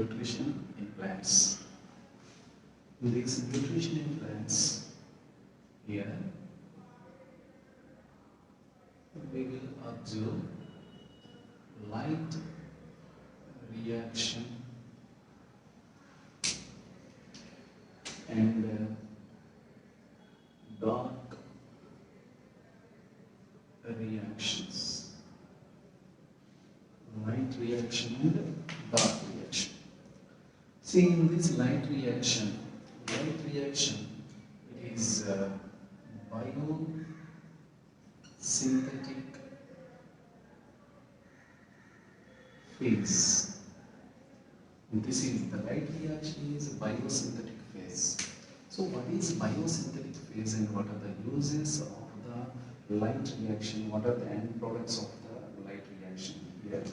nutrition in plants. In these nutrition in plants, here we will observe light reaction and dark reactions. Light reaction and dark reaction. See, in this light reaction, it is biosynthetic phase. This is the light reaction is biosynthetic phase. So what is biosynthetic phase and what are the uses of the light reaction? What are the end products of the light reaction here?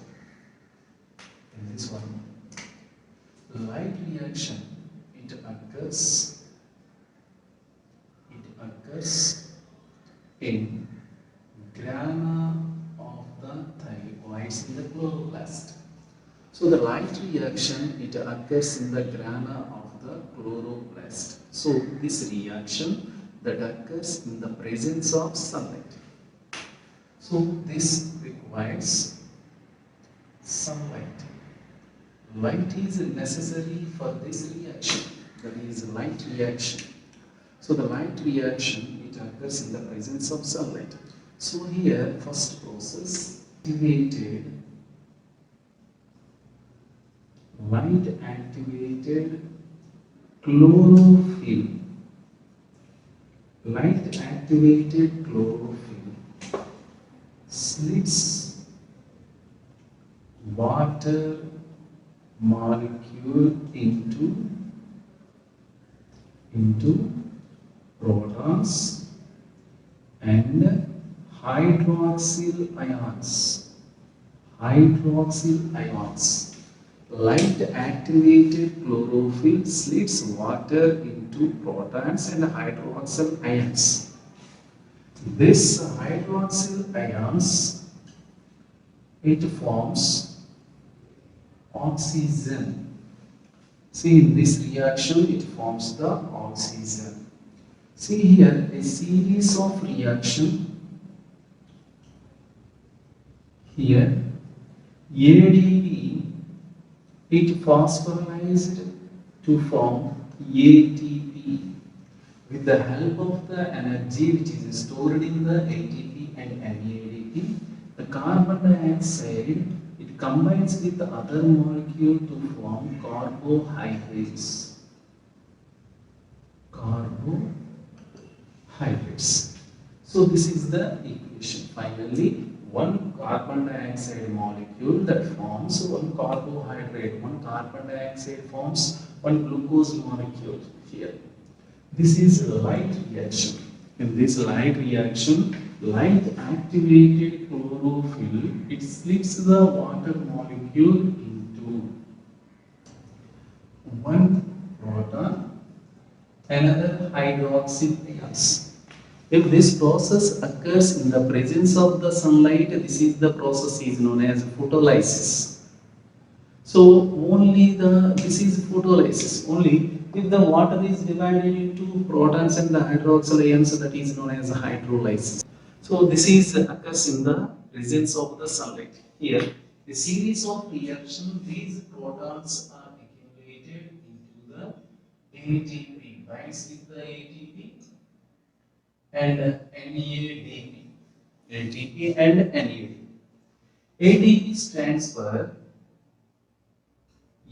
In this one, light reaction, it occurs in grana of the thyroids in the chloroplast. So the light reaction, it occurs in the grana of the chloroplast. So this reaction that occurs in the presence of sunlight. So this requires sunlight. Light is necessary for this reaction, that is light reaction. So the light reaction, it occurs in the presence of sunlight. So here, first process, light activated chlorophyll. Light activated chlorophyll slits water molecule into protons and hydroxyl ions. Light activated chlorophyll slits water into protons and hydroxyl ions. This hydroxyl ions, it forms oxygen. See, in this reaction, it forms the oxygen. See here, a series of reaction. Here, ADP, it phosphorylized to form ATP. With the help of the energy which is stored in the ATP and NADP, the carbon dioxide, it combines with the other molecule to form carbohydrates. So this is the equation. Finally, one carbon dioxide molecule that forms one carbohydrate. One carbon dioxide forms one glucose molecule here. This is light reaction. In this light reaction, light activated chlorophyll, it splits the water molecule into one proton, another hydroxyl ions. If this process occurs in the presence of the sunlight, this process is known as photolysis. So this is photolysis. Only if the water is divided into protons and the hydroxyl ions, that is known as hydrolysis. So this occurs in the presence of the sunlight. Here, the series of reactions, these protons are accumulated into the ATP, binds with the ATP and NADP. ATP and NADP. ATP stands for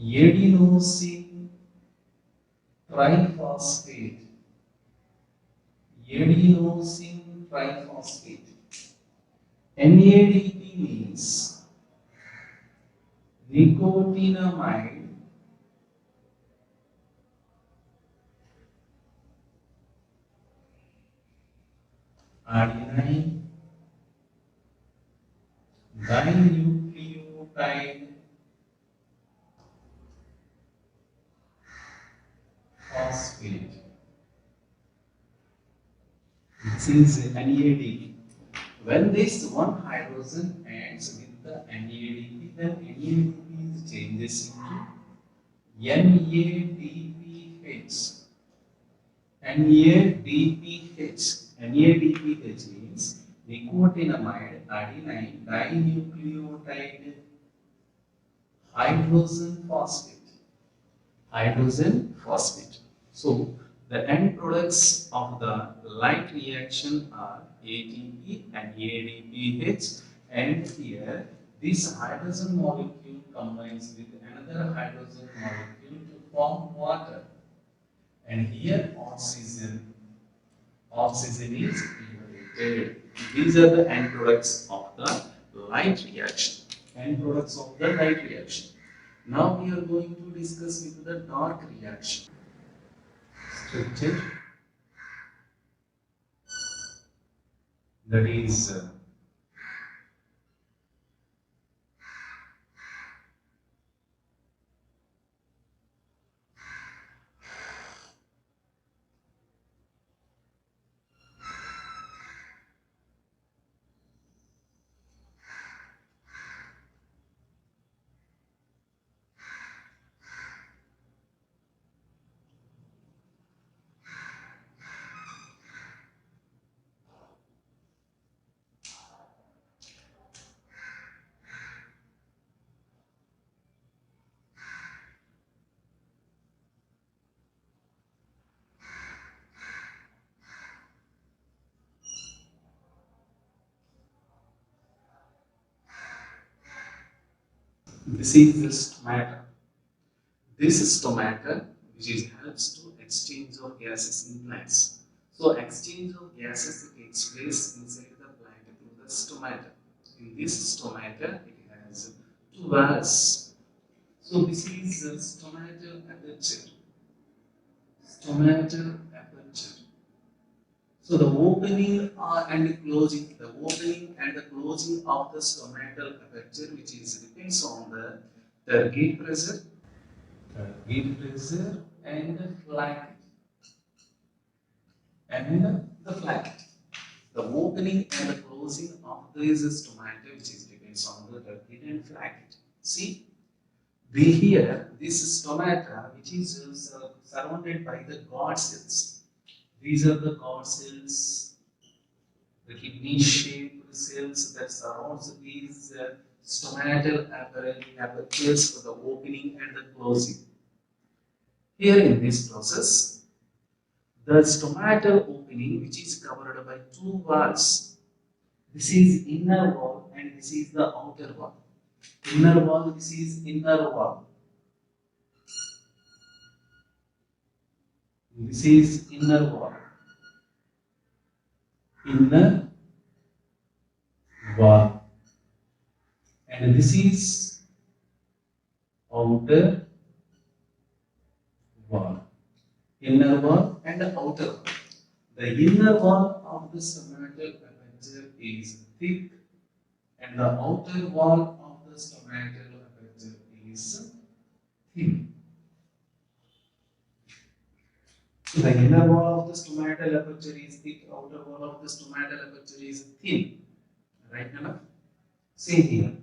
adenosine triphosphate. NADP means nicotinamide adenine dinucleotide phosphate. This is NADP. When this one hydrogen ends with the NADP, then NADP changes into NADPH. NADPH. NADPH means nicotinamide adenine dinucleotide hydrogen phosphate. Hydrogen phosphate. So the end products of the light reaction are ATP and ADPH, and here this hydrogen molecule combines with another hydrogen molecule to form water, and here oxygen is liberated. These are the end products of the light reaction. End products of the light reaction. Now we are going to discuss with the dark reaction. Structure, that is this is the stomata. This stomata, which is helps to exchange of gases in plants. So exchange of gases takes place inside the plant through the stomata. In this stomata, it has two valves. So this is the stomatal aperture. Stomatal aperture. So the opening and the closing of the stomatal aperture, which is depends on the gate pressure, and the flacket, the flacket. The opening and the closing of this stomata, which is depends on the gate and flacket. See, this stomata, which is surrounded by the guard cells. These are the guard cells, the kidney-shaped cells that surrounds these stomatal apertures for the opening and the closing. Here in this process, the stomatal opening, which is covered by two walls. This is inner wall and this is the outer wall. Inner wall, this is inner wall. This is inner wall. Inner wall. And this is outer wall. Inner wall and outer wall. The inner wall of the stomatal aperture is thick, and the outer wall of the stomatal aperture is thin. So the inner wall of the stomatal aperture is thick, outer wall of the stomatal aperture is thin. Right enough? See here.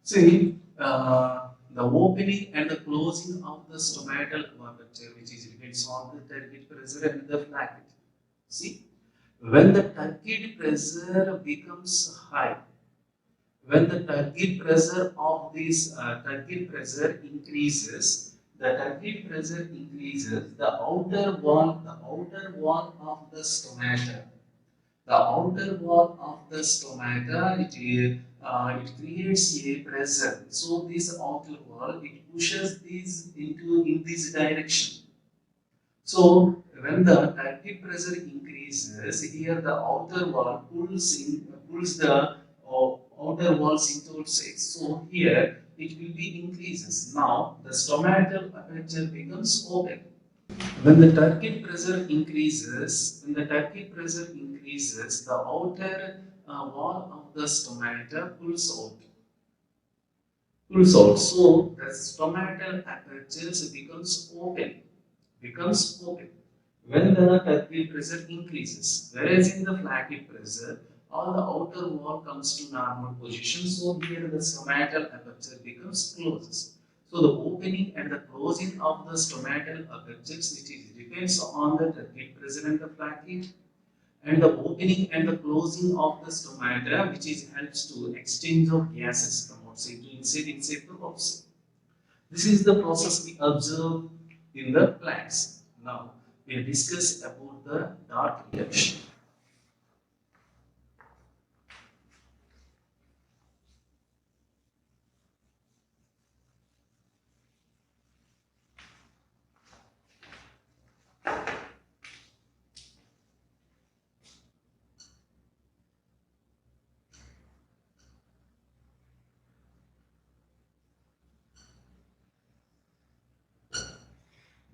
See, the opening and the closing of the stomatal aperture, which is depends on the target pressure and the flacket. See, when the target pressure becomes high, when the target pressure of this target pressure increases, the outer wall of the stomata, it creates a pressure. So this outer wall, it pushes these into in this direction. So when the target pressure increases, here the outer wall pulls the outer walls into outside. So here it will be increases. Now the stomatal aperture becomes open. When the target pressure increases, the outer wall of the stomata pulls out. So the stomatal aperture becomes open when the target pressure increases. Whereas in the flacket pressure, all the outer wall comes to normal position. So here the stomatal aperture becomes closed. So the opening and the closing of the stomatal apertures, which is depends on the get present in the flaccid, and the opening and the closing of the stomata, which is helps to exchange of gases from outside to inside to outside. This is the process we observe in the plants. Now we discuss about the dark reaction.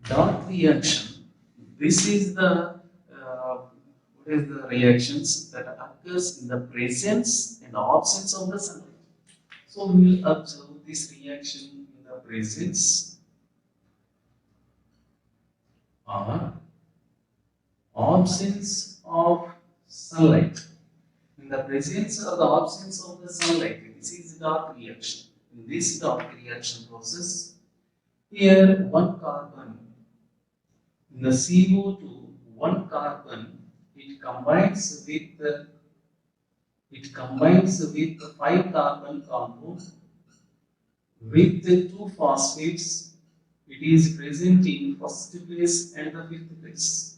Dark reaction. This is the what is the reactions that occurs in the presence and absence of the sunlight. So we will observe this reaction in the presence or absence of sunlight. In the presence or the absence of the sunlight, this is the dark reaction. In this dark reaction process, here one carbon in the CO2, one carbon it combines with the 5 carbon compound with the 2 phosphates. It is present in first place and the fifth place.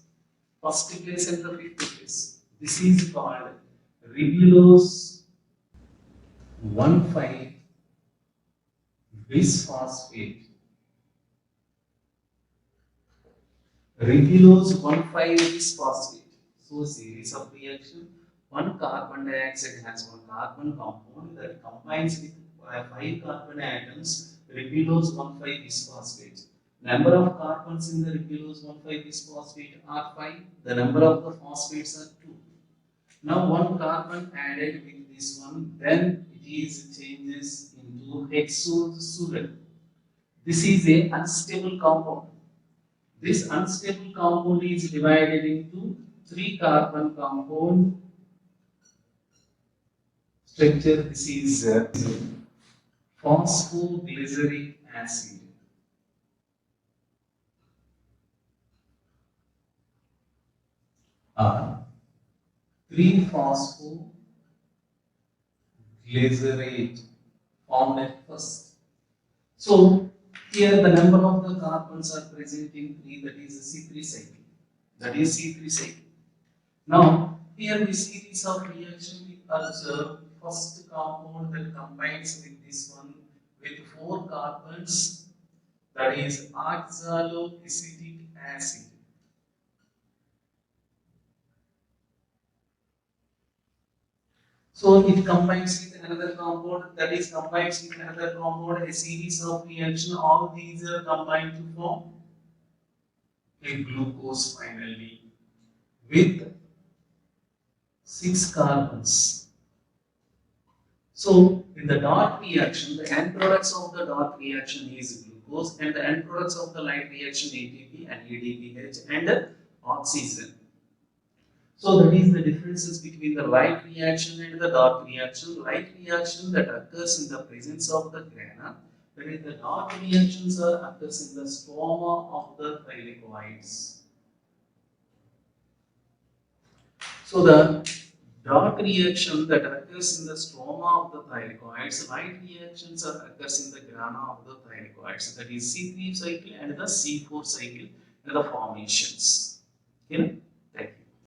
First place and the fifth place. This is called ribulose 1,5 bisphosphate. Ribulose 1,5 bisphosphate. So series of reaction. One carbon dioxide has one carbon compound that combines with 5 carbon atoms. Ribulose 1,5 bisphosphate. Number of carbons in the ribulose 1,5 bisphosphate are 5. The number of the phosphates are 2. Now one carbon added with this one, then it is changes into hexosural. This is a unstable compound. This unstable compound is divided into 3 carbon compound structure. This is phosphoglyceric acid. Or 3-phosphoglycerate formed at first. So here the number of the carbons are present in 3, that is C3 cycle. That is C3 cycle. Now here we see this of reaction we observe first compound that combines with this one with 4 carbons, that is oxaloacetic acid. So it combines with another compound, that is combines with another compound, a series of reaction. All these are combined to form a glucose finally with 6 carbons. So in the dark reaction, the end products of the dark reaction is glucose, and the end products of the light reaction ATP and ADPH and oxygen. So that is the differences between the light reaction and the dark reaction. Light reaction that occurs in the presence of the grana, whereas the dark reactions occurs in the stroma of the thylakoids. So the dark reaction that occurs in the stroma of the thylakoids, light reactions occurs in the grana of the thylakoids. That is C3 cycle and the C4 cycle and the formations. Okay?